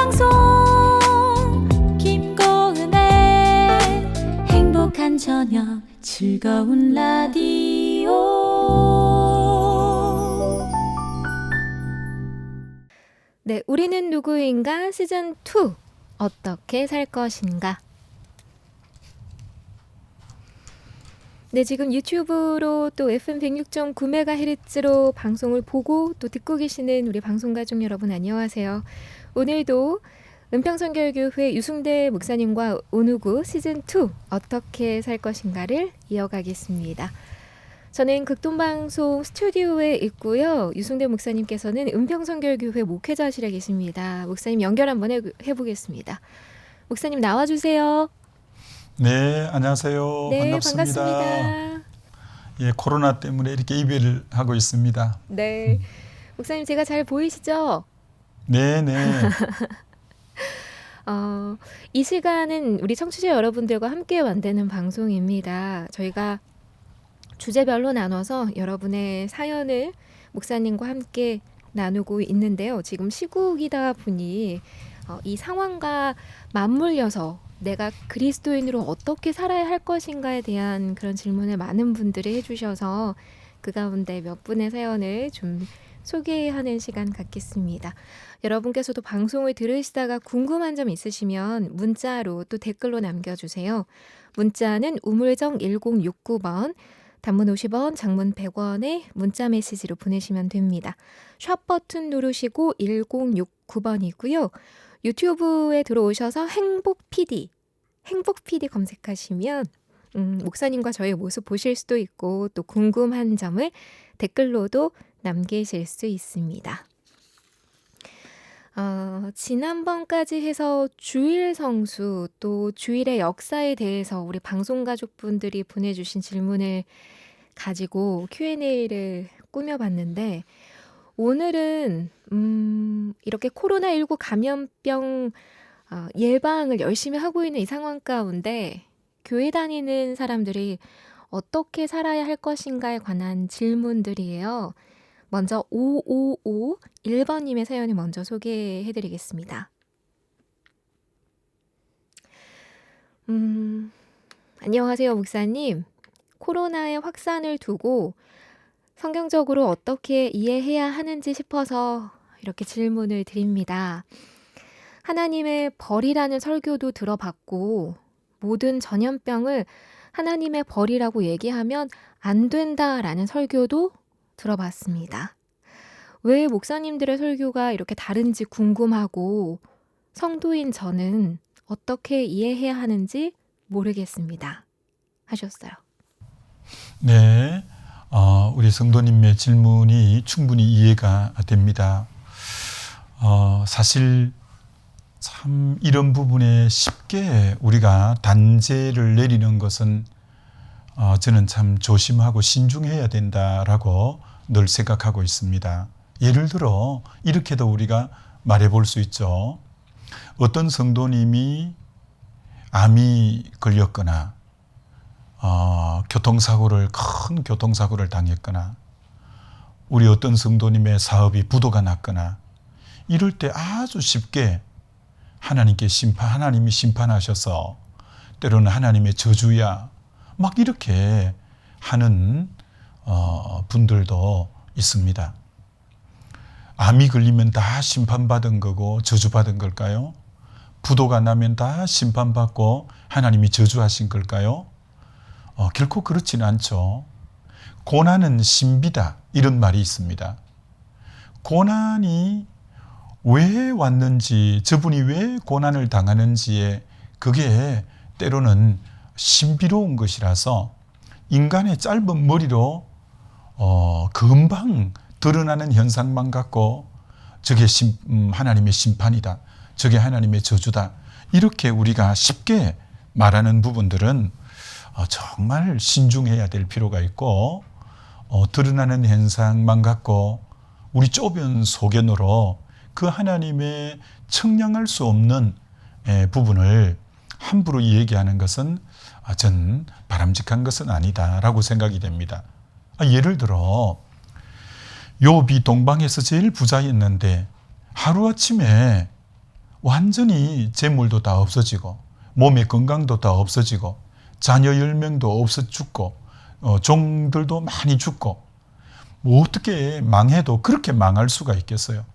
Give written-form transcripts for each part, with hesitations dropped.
방송 김고은의 행복한 저녁 즐거운 라디오. 네, 우리는 누구인가 시즌 2 어떻게 살 것인가. 네, 지금 유튜브로 또 FM 106.9MHz로 방송을 보고 또 듣고 계시는 우리 방송가족 여러분 안녕하세요. 오늘도 은평선교회교회 유승대 목사님과 온누구 시즌 2 어떻게 살 것인가를 이어가겠습니다. 저는 극동방송 스튜디오에 있고요. 유승대 목사님께서는 은평선교회교회 목회자실에 계십니다. 목사님 연결 한번 해보겠습니다. 목사님 나와주세요. 네, 안녕하세요. 네, 반갑습니다. 예, 코로나 때문에 이렇게 이별을 하고 있습니다. 네, 목사님 제가 잘 보이시죠? 네, 네. 이 시간은 우리 청취자 여러분들과 함께 만드는 방송입니다. 저희가 주제별로 나눠서 여러분의 사연을 목사님과 함께 나누고 있는데요. 지금 시국이다 보니 이 상황과 맞물려서 내가 그리스도인으로 어떻게 살아야 할 것인가에 대한 그런 질문을 많은 분들이 해주셔서 그 가운데 몇 분의 사연을 좀 소개하는 시간 갖겠습니다. 여러분께서도 방송을 들으시다가 궁금한 점 있으시면 문자로 또 댓글로 남겨주세요. 문자는 우물정 1069번, 단문 50원, 장문 100원에 문자 메시지로 보내시면 됩니다. 샵 버튼 누르시고 1069번이고요. 유튜브에 들어오셔서 행복PD 검색하시면 목사님과 저의 모습 보실 수도 있고 또 궁금한 점을 댓글로도 남기실 수 있습니다. 지난번까지 해서 주일 성수 또 주일의 역사에 대해서 우리 방송가족분들이 보내주신 질문을 가지고 Q&A를 꾸며봤는데 오늘은 이렇게 코로나19 감염병 예방을 열심히 하고 있는 이 상황 가운데 교회 다니는 사람들이 어떻게 살아야 할 것인가에 관한 질문들이에요. 먼저 5551번님의 사연을 먼저 소개해드리겠습니다. 안녕하세요, 목사님. 코로나의 확산을 두고 성경적으로 어떻게 이해해야 하는지 싶어서 이렇게 질문을 드립니다. 하나님의 벌이라는 설교도 들어봤고 모든 전염병을 하나님의 벌이라고 얘기하면 안 된다라는 설교도 들어봤습니다. 왜 목사님들의 설교가 이렇게 다른지 궁금하고 성도인 저는 어떻게 이해해야 하는지 모르겠습니다. 하셨어요. 네, 우리 성도님의 질문이 충분히 이해가 됩니다. 사실 참 이런 부분에 쉽게 우리가 단죄를 내리는 것은 저는 참 조심하고 신중해야 된다라고 늘 생각하고 있습니다. 예를 들어 이렇게도 우리가 말해볼 수 있죠. 어떤 성도님이 암이 걸렸거나 큰 교통사고를 당했거나 우리 어떤 성도님의 사업이 부도가 났거나 이럴 때 아주 쉽게 하나님이 심판하셔서 때로는 하나님의 저주야 막 이렇게 하는 분들도 있습니다. 암이 걸리면 다 심판받은 거고 저주받은 걸까요? 부도가 나면 다 심판받고 하나님이 저주하신 걸까요? 결코 그렇지는 않죠. 고난은 신비다 이런 말이 있습니다. 고난이 왜 왔는지, 저분이 왜 고난을 당하는지에 그게 때로는 신비로운 것이라서 인간의 짧은 머리로 금방 드러나는 현상만 갖고 저게 하나님의 심판이다, 저게 하나님의 저주다 이렇게 우리가 쉽게 말하는 부분들은 정말 신중해야 될 필요가 있고 드러나는 현상만 갖고 우리 좁은 소견으로 그 하나님의 청량할 수 없는 부분을 함부로 얘기하는 것은 전 바람직한 것은 아니다라고 생각이 됩니다. 예를 들어 욥이 동방에서 제일 부자였는데 하루아침에 완전히 재물도 다 없어지고 몸의 건강도 다 없어지고 자녀 10명도 없어 죽고 종들도 많이 죽고 뭐 어떻게 망해도 그렇게 망할 수가 있겠어요.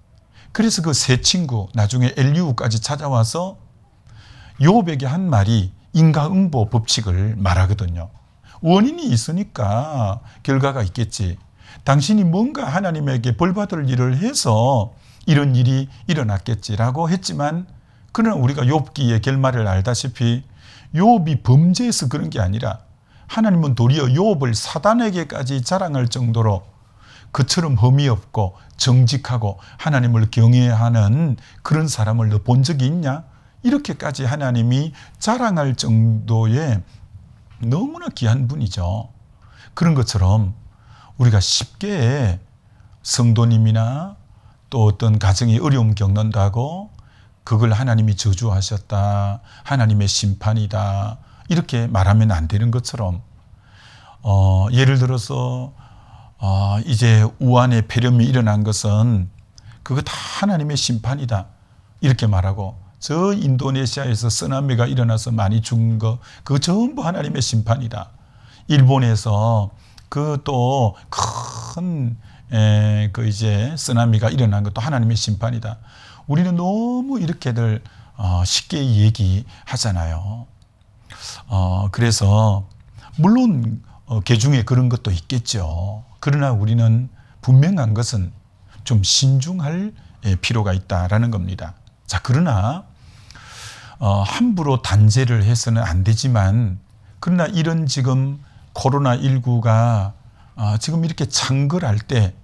그래서 그 세 친구 나중에 엘리후까지 찾아와서 욥에게 한 말이 인과응보 법칙을 말하거든요. 원인이 있으니까 결과가 있겠지. 당신이 뭔가 하나님에게 벌받을 일을 해서 이런 일이 일어났겠지라고 했지만, 그러나 우리가 욥기의 결말을 알다시피 욥이 범죄해서 그런 게 아니라 하나님은 도리어 욥을 사단에게까지 자랑할 정도로 그처럼 흠이 없고 정직하고 하나님을 경외하는 그런 사람을 너 본 적이 있냐? 이렇게까지 하나님이 자랑할 정도의 너무나 귀한 분이죠. 그런 것처럼 우리가 쉽게 성도님이나 또 어떤 가정이 어려움 겪는다고 그걸 하나님이 저주하셨다, 하나님의 심판이다, 이렇게 말하면 안 되는 것처럼, 예를 들어서 이제 우한의 폐렴이 일어난 것은 그거 다 하나님의 심판이다 이렇게 말하고, 저 인도네시아에서 쓰나미가 일어나서 많이 죽은 거 그거 전부 하나님의 심판이다. 일본에서 그 또 큰 그 이제 쓰나미가 일어난 것도 하나님의 심판이다. 우리는 너무 이렇게들 쉽게 얘기하잖아요. 그래서 물론 개중에 그런 것도 있겠죠. 그러나 우리는 분명한 것은 좀 신중할 필요가 있다라는 겁니다. 자, 그러나 함부로 단죄를 해서는 안 되지만, 그러나 이런 지금 코로나19가 지금 이렇게 창궐할 때,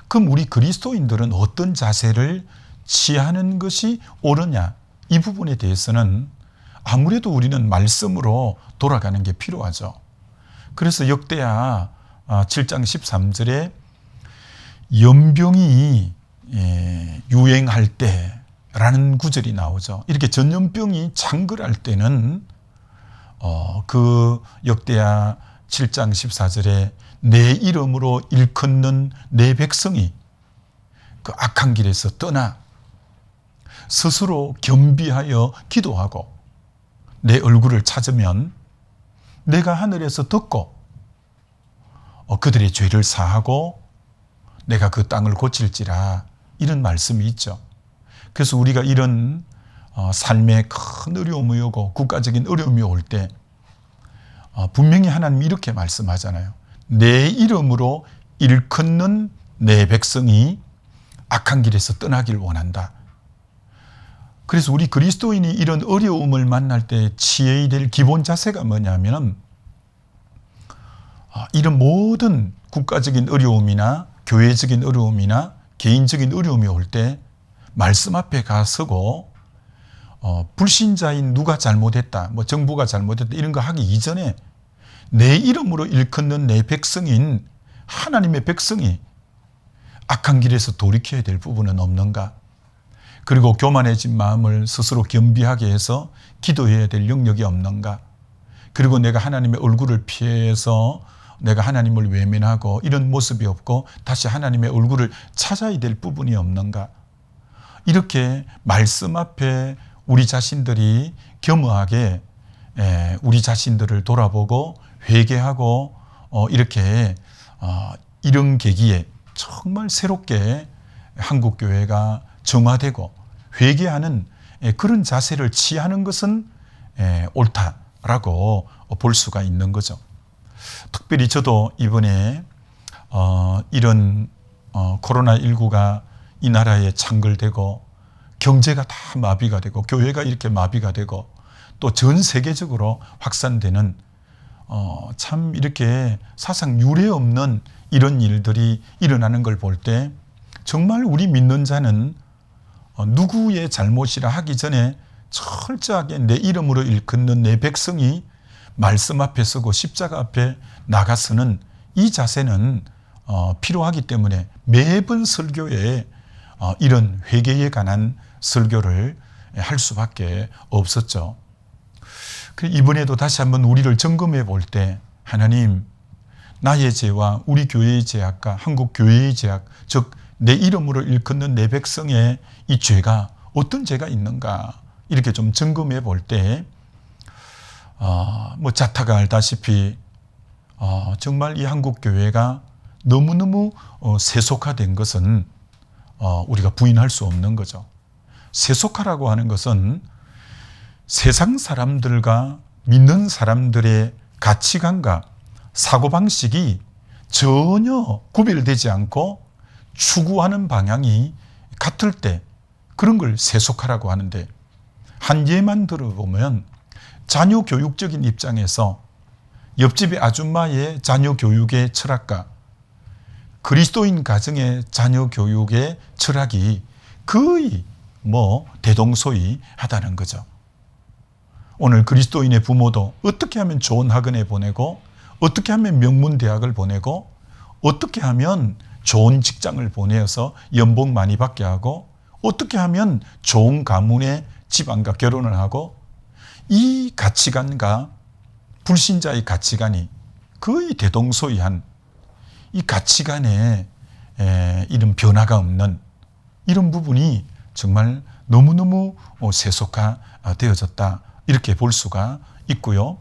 그럼 우리 그리스도인들은 어떤 자세를 취하는 것이 옳으냐, 이 부분에 대해서는 아무래도 우리는 말씀으로 돌아가는 게 필요하죠. 그래서 역대하 7장 13절에 연병이 유행할 때라는 구절이 나오죠. 이렇게 전염병이 창궐할 때는 그 역대하 7장 14절에 내 이름으로 일컫는 내 백성이 그 악한 길에서 떠나 스스로 겸비하여 기도하고 내 얼굴을 찾으면 내가 하늘에서 듣고 그들의 죄를 사하고 내가 그 땅을 고칠지라, 이런 말씀이 있죠. 그래서 우리가 이런 삶에 큰 어려움이 오고 국가적인 어려움이 올 때 분명히 하나님이 이렇게 말씀하잖아요. 내 이름으로 일컫는 내 백성이 악한 길에서 떠나길 원한다. 그래서 우리 그리스도인이 이런 어려움을 만날 때 취해야 될 기본 자세가 뭐냐면, 이런 모든 국가적인 어려움이나 교회적인 어려움이나 개인적인 어려움이 올 때 말씀 앞에 가서고 불신자인 누가 잘못했다, 뭐 정부가 잘못했다 이런 거 하기 이전에 내 이름으로 일컫는 내 백성인 하나님의 백성이 악한 길에서 돌이켜야 될 부분은 없는가? 그리고 교만해진 마음을 스스로 겸비하게 해서 기도해야 될 영역이 없는가? 그리고 내가 하나님의 얼굴을 피해서 내가 하나님을 외면하고 이런 모습이 없고 다시 하나님의 얼굴을 찾아야 될 부분이 없는가? 이렇게 말씀 앞에 우리 자신들이 겸허하게 우리 자신들을 돌아보고 회개하고 이렇게 이런 계기에 정말 새롭게 한국교회가 정화되고 회개하는 그런 자세를 취하는 것은 옳다라고 볼 수가 있는 거죠. 특별히 저도 이번에 이런 코로나19가 이 나라에 창궐되고 경제가 다 마비가 되고 교회가 이렇게 마비가 되고 또 전 세계적으로 확산되는 참 이렇게 사상 유례 없는 이런 일들이 일어나는 걸 볼 때 정말 우리 믿는 자는 누구의 잘못이라 하기 전에 철저하게 내 이름으로 일컫는 내 백성이 말씀 앞에 서고 십자가 앞에 나가서는 이 자세는 필요하기 때문에 매번 설교에 이런 회개에 관한 설교를 할 수밖에 없었죠. 이번에도 다시 한번 우리를 점검해 볼 때 하나님, 나의 죄와 우리 교회의 죄악과 한국 교회의 죄악, 즉 내 이름으로 일컫는 내 백성의 이 죄가 어떤 죄가 있는가 이렇게 좀 점검해 볼 때 뭐 자타가 알다시피 정말 이 한국 교회가 너무너무 세속화된 것은 우리가 부인할 수 없는 거죠. 세속화라고 하는 것은 세상 사람들과 믿는 사람들의 가치관과 사고방식이 전혀 구별되지 않고 추구하는 방향이 같을 때 그런 걸 세속화라고 하는데, 한 예만 들어보면 자녀 교육적인 입장에서 옆집의 아줌마의 자녀 교육의 철학과 그리스도인 가정의 자녀 교육의 철학이 거의 대동소이하다는 거죠. 오늘 그리스도인의 부모도 어떻게 하면 좋은 학원에 보내고, 어떻게 하면 명문 대학을 보내고, 어떻게 하면 좋은 직장을 보내서 연봉 많이 받게 하고, 어떻게 하면 좋은 가문의 집안과 결혼을 하고, 이 가치관과 불신자의 가치관이 거의 대동소이한 이 가치관에 이런 변화가 없는 이런 부분이 정말 너무너무 세속화되어졌다 이렇게 볼 수가 있고요.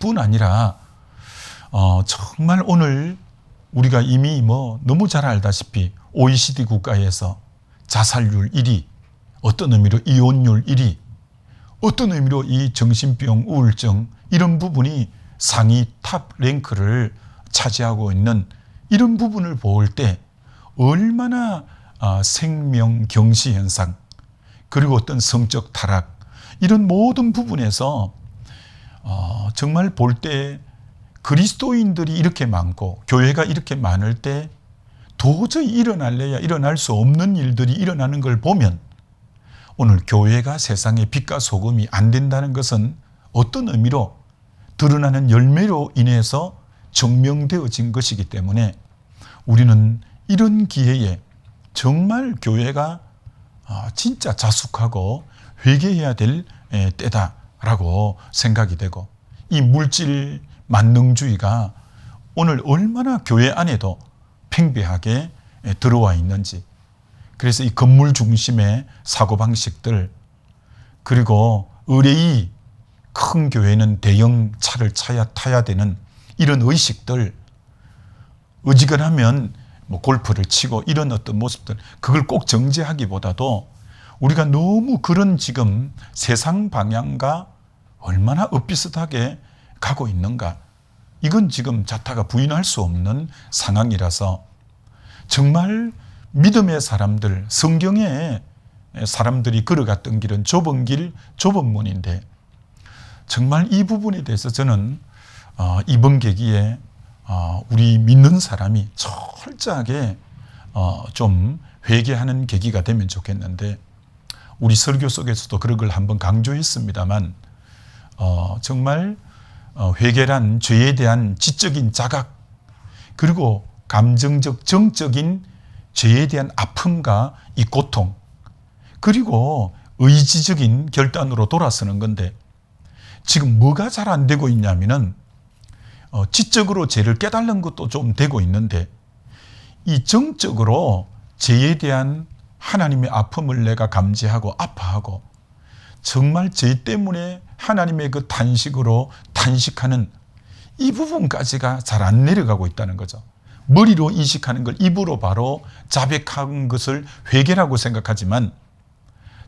뿐 아니라 정말 오늘 우리가 이미 너무 잘 알다시피 OECD 국가에서 자살률 1위, 어떤 의미로 이혼율 1위, 어떤 의미로 이 정신병, 우울증 이런 부분이 상위 탑 랭크를 차지하고 있는 이런 부분을 볼 때 얼마나 생명 경시 현상, 그리고 어떤 성적 타락 이런 모든 부분에서 정말 볼 때 그리스도인들이 이렇게 많고 교회가 이렇게 많을 때 도저히 일어날래야 일어날 수 없는 일들이 일어나는 걸 보면, 오늘 교회가 세상의 빛과 소금이 안 된다는 것은 어떤 의미로 드러나는 열매로 인해서 증명되어진 것이기 때문에 우리는 이런 기회에 정말 교회가 진짜 자숙하고 회개해야 될 때다라고 생각이 되고, 이 물질 만능주의가 오늘 얼마나 교회 안에도 팽배하게 들어와 있는지, 그래서 이 건물 중심의 사고방식들, 그리고 의뢰이 큰 교회는 대형 차를 타야 되는 이런 의식들, 어지간하면 골프를 치고 이런 어떤 모습들, 그걸 꼭 정죄하기보다도 우리가 너무 그런 지금 세상 방향과 얼마나 엇비슷하게 가고 있는가, 이건 지금 자타가 부인할 수 없는 상황이라서 정말 믿음의 사람들, 성경에 사람들이 걸어갔던 길은 좁은 길, 좁은 문인데, 정말 이 부분에 대해서 저는 이번 계기에 우리 믿는 사람이 철저하게 좀 회개하는 계기가 되면 좋겠는데, 우리 설교 속에서도 그런 걸 한번 강조했습니다만, 정말 회개란 죄에 대한 지적인 자각, 그리고 감정적, 정적인 죄에 대한 아픔과 이 고통, 그리고 의지적인 결단으로 돌아서는 건데, 지금 뭐가 잘 안 되고 있냐면은 지적으로 죄를 깨달는 것도 좀 되고 있는데, 이 정적으로 죄에 대한 하나님의 아픔을 내가 감지하고 아파하고 정말 죄 때문에 하나님의 그 탄식으로 탄식하는 이 부분까지가 잘 안 내려가고 있다는 거죠. 머리로 인식하는 걸 입으로 바로 자백한 것을 회개라고 생각하지만,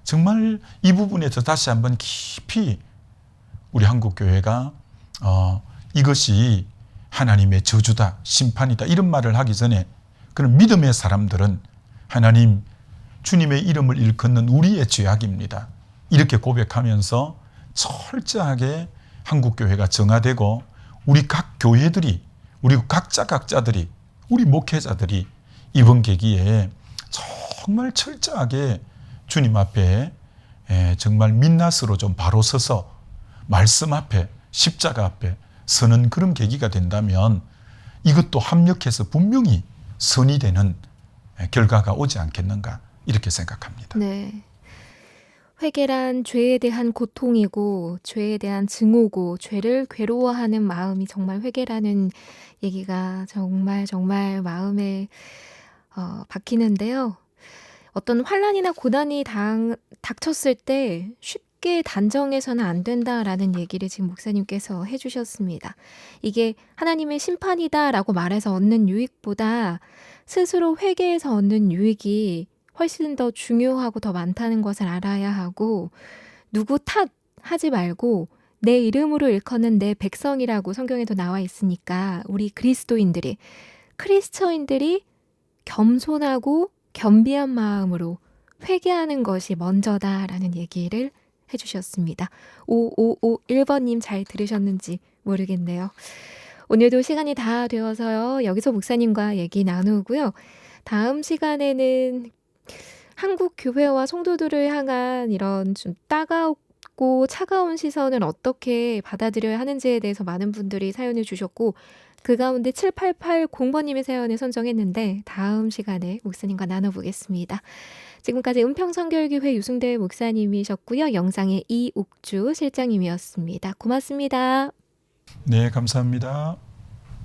정말 이 부분에서 다시 한번 깊이 우리 한국교회가 이것이 하나님의 저주다, 심판이다 이런 말을 하기 전에, 그런 믿음의 사람들은 하나님, 주님의 이름을 일컫는 우리의 죄악입니다, 이렇게 고백하면서 철저하게 한국교회가 정화되고, 우리 각 교회들이, 우리 각자들이, 우리 목회자들이 이번 계기에 정말 철저하게 주님 앞에 정말 민낯으로 좀 바로 서서 말씀 앞에, 십자가 앞에 서는 그런 계기가 된다면, 이것도 합력해서 분명히 선이 되는 결과가 오지 않겠는가 이렇게 생각합니다. 네. 회개란 죄에 대한 고통이고, 죄에 대한 증오고, 죄를 괴로워하는 마음이 정말 회개라는 얘기가 정말 마음에 박히는데요. 어떤 환난이나 고난이 닥쳤을 때 쉽게 단정해서는 안 된다라는 얘기를 지금 목사님께서 해주셨습니다. 이게 하나님의 심판이다라고 말해서 얻는 유익보다 스스로 회개해서 얻는 유익이 훨씬 더 중요하고 더 많다는 것을 알아야 하고, 누구 탓하지 말고 내 이름으로 일컫는 내 백성이라고 성경에도 나와 있으니까 우리 크리스처인들이 겸손하고 겸비한 마음으로 회개하는 것이 먼저다라는 얘기를 해주셨습니다. 5551번님 잘 들으셨는지 모르겠네요. 오늘도 시간이 다 되어서요. 여기서 목사님과 얘기 나누고요. 다음 시간에는 한국 교회와 성도들을 향한 이런 좀 따갑고 차가운 시선을 어떻게 받아들여야 하는지에 대해서 많은 분들이 사연을 주셨고, 그 가운데 7880번님의 사연을 선정했는데 다음 시간에 목사님과 나눠보겠습니다. 지금까지 은평선교회교회 유승대 목사님이셨고요. 영상의 이옥주 실장님이었습니다. 고맙습니다. 네, 감사합니다.